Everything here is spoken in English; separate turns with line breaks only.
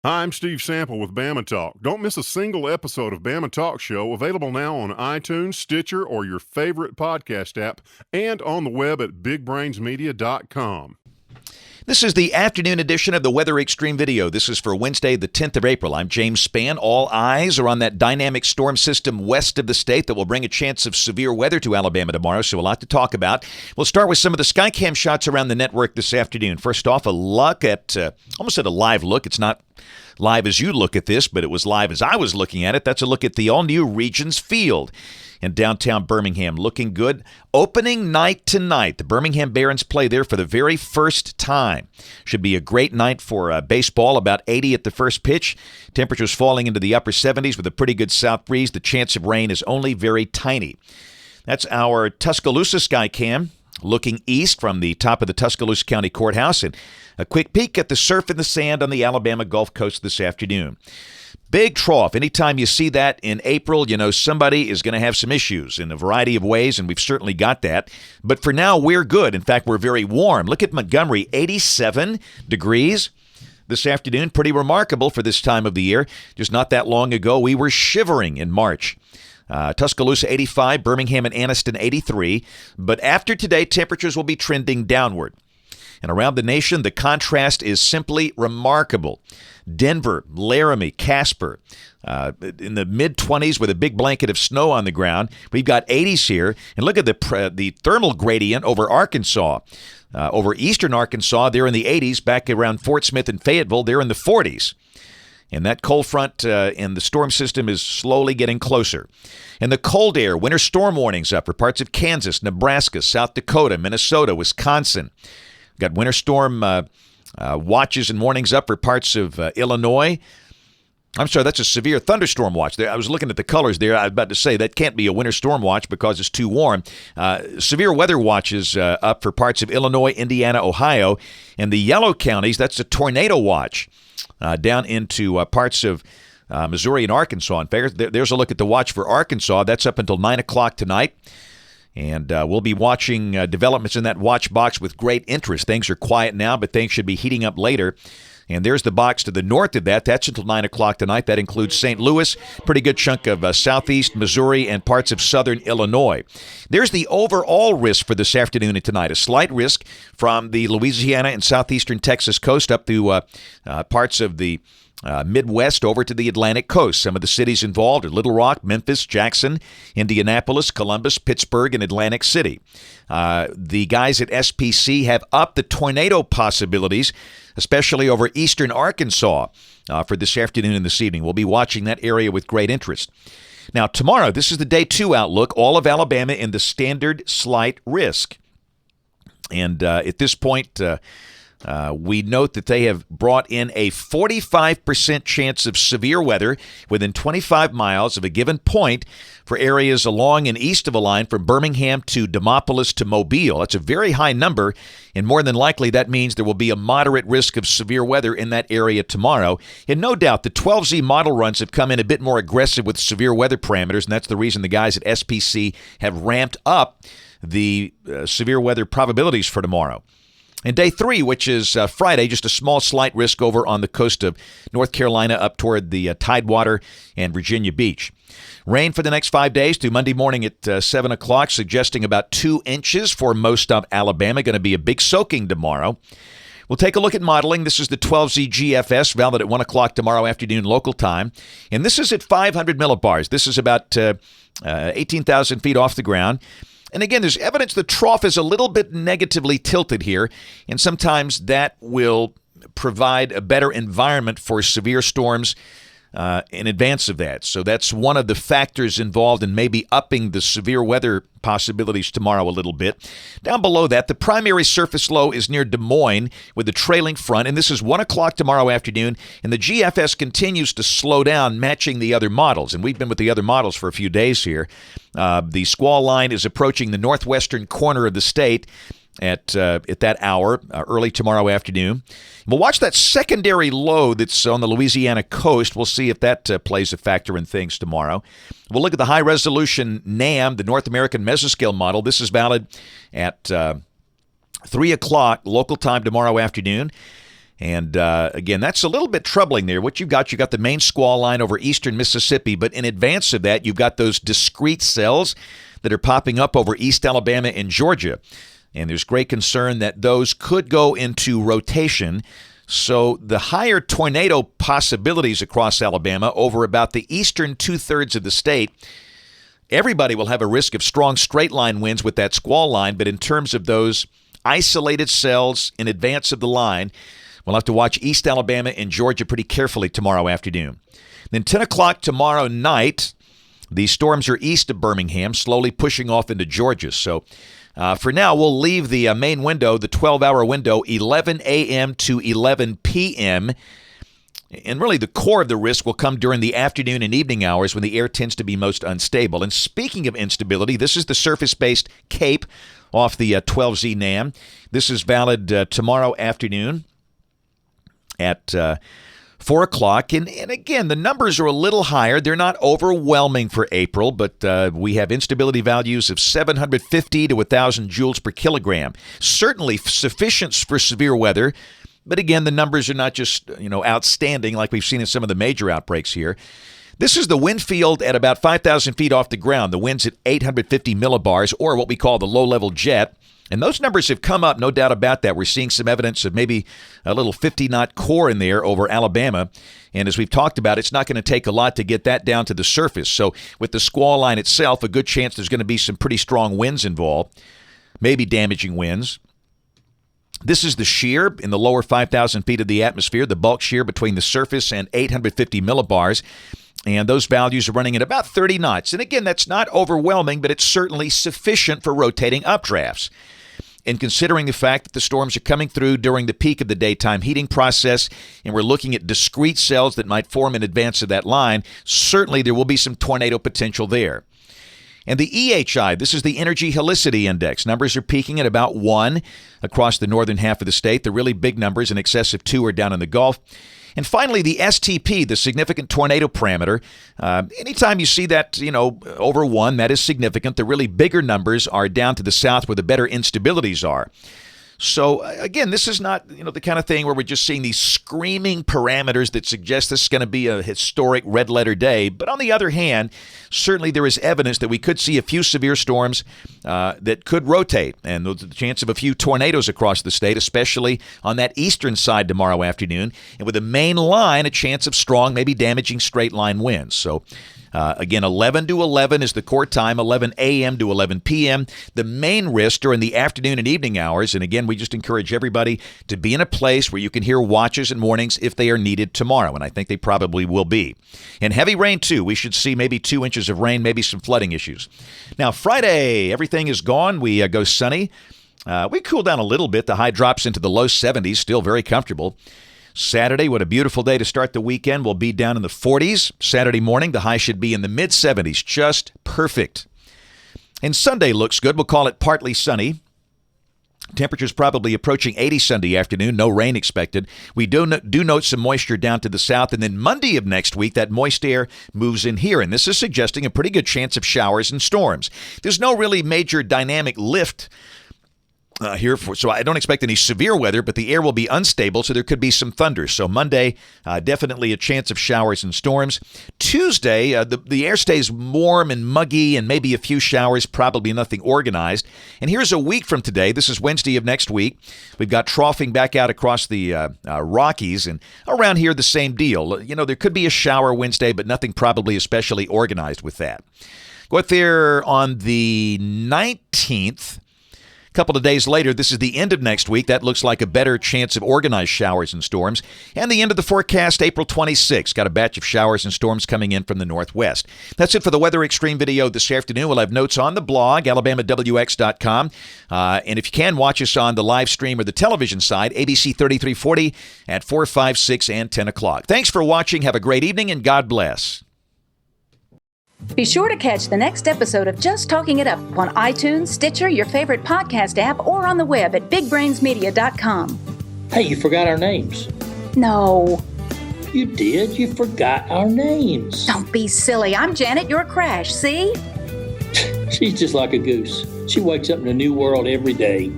Hi, I'm Steve Sample with Bama Talk. Don't miss a single episode of Bama Talk Show, available now on iTunes, Stitcher, or your favorite podcast app, and on the web at bigbrainsmedia.com.
This is the afternoon edition of the Weather Xtreme video. This is for Wednesday, the 10th of April. I'm James Spann. All eyes are on that dynamic storm system west of the state that will bring a chance of severe weather to Alabama tomorrow, so a lot to talk about. We'll start with some of the Skycam shots around the network this afternoon. First off, a look at, almost at a live look. It's not live as you look at this, but it was live as I was looking at it. That's a look at the all-new Regions Field in downtown Birmingham. Looking good. Opening night tonight. The Birmingham Barons play there for the very first time. Should be a great night for baseball. About 80 at the first pitch. Temperatures falling into the upper 70s with a pretty good south breeze. The chance of rain is only very tiny. That's our Tuscaloosa Skycam, looking east from the top of the Tuscaloosa County Courthouse, and a quick peek at the surf and the sand on the Alabama Gulf Coast this afternoon. Big trough. Anytime you see that in April, you know somebody is going to have some issues in a variety of ways, and we've certainly got that. But for now, we're good. In fact, we're very warm. Look at Montgomery, 87 degrees this afternoon. Pretty remarkable for this time of the year. Just not that long ago, we were shivering in March. Tuscaloosa 85, Birmingham and Anniston 83. But after today, temperatures will be trending downward. And around the nation, the contrast is simply remarkable. Denver, Laramie, Casper, in the mid-20s with a big blanket of snow on the ground. We've got 80s here. And look at the thermal gradient over Arkansas. Over eastern Arkansas, they're in the 80s. Back around Fort Smith and Fayetteville, they're in the 40s. And that cold front and the storm system is slowly getting closer. And the cold air, winter storm warnings up for parts of Kansas, Nebraska, South Dakota, Minnesota, Wisconsin. We've got winter storm watches and warnings up for parts of Illinois. I'm sorry, that's a severe thunderstorm watch. I was looking at the colors there. I was about to say that can't be a winter storm watch because it's too warm. Severe weather watches up for parts of Illinois, Indiana, Ohio. And the yellow counties, that's a tornado watch down into parts of Missouri and Arkansas. In fact, there's a look at the watch for Arkansas. That's up until 9 o'clock tonight. And we'll be watching developments in that watch box with great interest. Things are quiet now, but things should be heating up later. And there's the box to the north of that. That's until 9 o'clock tonight. That includes St. Louis, pretty good chunk of southeast Missouri, and parts of southern Illinois. There's the overall risk for this afternoon and tonight. A slight risk from the Louisiana and southeastern Texas coast up to parts of the Midwest over to the Atlantic coast. Some of the cities involved are Little Rock, Memphis, Jackson, Indianapolis, Columbus, Pittsburgh, and Atlantic City. The guys at SPC have upped the tornado possibilities, especially over eastern Arkansas for this afternoon and this evening. We'll be watching that area with great interest. Now, tomorrow, this is the Day 2 outlook. All of Alabama in the standard slight risk. And at this point, we note that they have brought in a 45% chance of severe weather within 25 miles of a given point for areas along and east of a line from Birmingham to Demopolis to Mobile. That's a very high number, and more than likely that means there will be a moderate risk of severe weather in that area tomorrow. And no doubt the 12Z model runs have come in a bit more aggressive with severe weather parameters, and that's the reason the guys at SPC have ramped up the severe weather probabilities for tomorrow. And Day 3, which is Friday, just a small slight risk over on the coast of North Carolina up toward the Tidewater and Virginia Beach. Rain for the next 5 days through Monday morning at 7 o'clock, suggesting about 2 inches for most of Alabama. Going to be a big soaking tomorrow. We'll take a look at modeling. This is the 12Z GFS, valid at 1 o'clock tomorrow afternoon local time. And this is at 500 millibars. This is about 18,000 feet off the ground. And again, there's evidence the trough is a little bit negatively tilted here, and sometimes that will provide a better environment for severe storms in advance of that. So that's one of the factors involved in maybe upping the severe weather possibilities tomorrow a little bit. Down below that, the primary surface low is near Des Moines with the trailing front, and this is 1 o'clock tomorrow afternoon, and the GFS continues to slow down, matching the other models, and we've been with the other models for a few days here. The squall line is approaching the northwestern corner of the state at that hour, early tomorrow afternoon. We'll watch that secondary low that's on the Louisiana coast. We'll see if that plays a factor in things tomorrow. We'll look at the high-resolution NAM, the North American Mesoscale model. This is valid at 3 o'clock local time tomorrow afternoon. And again, that's a little bit troubling there. What you got the main squall line over eastern Mississippi, but in advance of that, you've got those discrete cells that are popping up over East Alabama and Georgia. And there's great concern that those could go into rotation. So the higher tornado possibilities across Alabama over about the eastern two-thirds of the state, everybody will have a risk of strong straight-line winds with that squall line, but in terms of those isolated cells in advance of the line, we'll have to watch East Alabama and Georgia pretty carefully tomorrow afternoon. Then 10 o'clock tomorrow night, the storms are east of Birmingham, slowly pushing off into Georgia. So for now, we'll leave the main window, the 12-hour window, 11 a.m. to 11 p.m., and really the core of the risk will come during the afternoon and evening hours when the air tends to be most unstable. And speaking of instability, this is the surface-based CAPE off the 12Z NAM. This is valid tomorrow afternoon at 4 o'clock. And again, the numbers are a little higher. They're not overwhelming for April, but we have instability values of 750 to 1,000 joules per kilogram. Certainly sufficient for severe weather. But again, the numbers are not just, outstanding like we've seen in some of the major outbreaks here. This is the wind field at about 5,000 feet off the ground. The wind's at 850 millibars, or what we call the low-level jet. And those numbers have come up, no doubt about that. We're seeing some evidence of maybe a little 50-knot core in there over Alabama. And as we've talked about, it's not going to take a lot to get that down to the surface. So with the squall line itself, a good chance there's going to be some pretty strong winds involved, maybe damaging winds. This is the shear in the lower 5,000 feet of the atmosphere, the bulk shear between the surface and 850 millibars. And those values are running at about 30 knots. And again, that's not overwhelming, but it's certainly sufficient for rotating updrafts. And considering the fact that the storms are coming through during the peak of the daytime heating process, and we're looking at discrete cells that might form in advance of that line, certainly there will be some tornado potential there. And the EHI, this is the Energy Helicity Index. Numbers are peaking at about 1 across the northern half of the state. The really big numbers in excess of 2 are down in the Gulf. And finally, the STP, the significant tornado parameter. Anytime you see that, over 1, that is significant. The really bigger numbers are down to the south where the better instabilities are. So, again, this is not, the kind of thing where we're just seeing these screaming parameters that suggest this is going to be a historic red-letter day. But on the other hand, certainly there is evidence that we could see a few severe storms that could rotate, and the chance of a few tornadoes across the state, especially on that eastern side tomorrow afternoon. And with the main line, a chance of strong, maybe damaging straight-line winds. So, again, 11 to 11 is the core time, 11 a.m. to 11 p.m. The main risk during the afternoon and evening hours. And again, we just encourage everybody to be in a place where you can hear watches and warnings if they are needed tomorrow. And I think they probably will be. And heavy rain, too. We should see maybe 2 inches of rain, maybe some flooding issues. Now, Friday, everything is gone. We go sunny. We cool down a little bit. The high drops into the low 70s, still very comfortable. Saturday, what a beautiful day to start the weekend. We'll be down in the 40s. Saturday morning, the high should be in the mid-70s. Just perfect. And Sunday looks good. We'll call it partly sunny. Temperatures probably approaching 80 Sunday afternoon. No rain expected. We do note some moisture down to the south. And then Monday of next week, that moist air moves in here. And this is suggesting a pretty good chance of showers and storms. There's no really major dynamic lift so I don't expect any severe weather, but the air will be unstable, so there could be some thunder. So Monday, definitely a chance of showers and storms. Tuesday, the air stays warm and muggy and maybe a few showers, probably nothing organized. And here's a week from today. This is Wednesday of next week. We've got troughing back out across the Rockies, and around here the same deal. There could be a shower Wednesday, but nothing probably especially organized with that. Go out there on the 19th. A couple of days later, this is the end of next week. That looks like a better chance of organized showers and storms. And the end of the forecast, April 26th. Got a batch of showers and storms coming in from the northwest. That's it for the Weather Xtreme video this afternoon. We'll have notes on the blog, alabamawx.com. And if you can, watch us on the live stream or the television side, ABC 3340 at 4, 5, 6, and 10 o'clock. Thanks for watching. Have a great evening, and God bless.
Be sure to catch the next episode of Just Talking It Up on iTunes, Stitcher, your favorite podcast app, or on the web at bigbrainsmedia.com.
Hey, you forgot our names.
No.
You did. You forgot our names.
Don't be silly. I'm Janet, you're Crash, see?
She's just like a goose. She wakes up in a new world every day.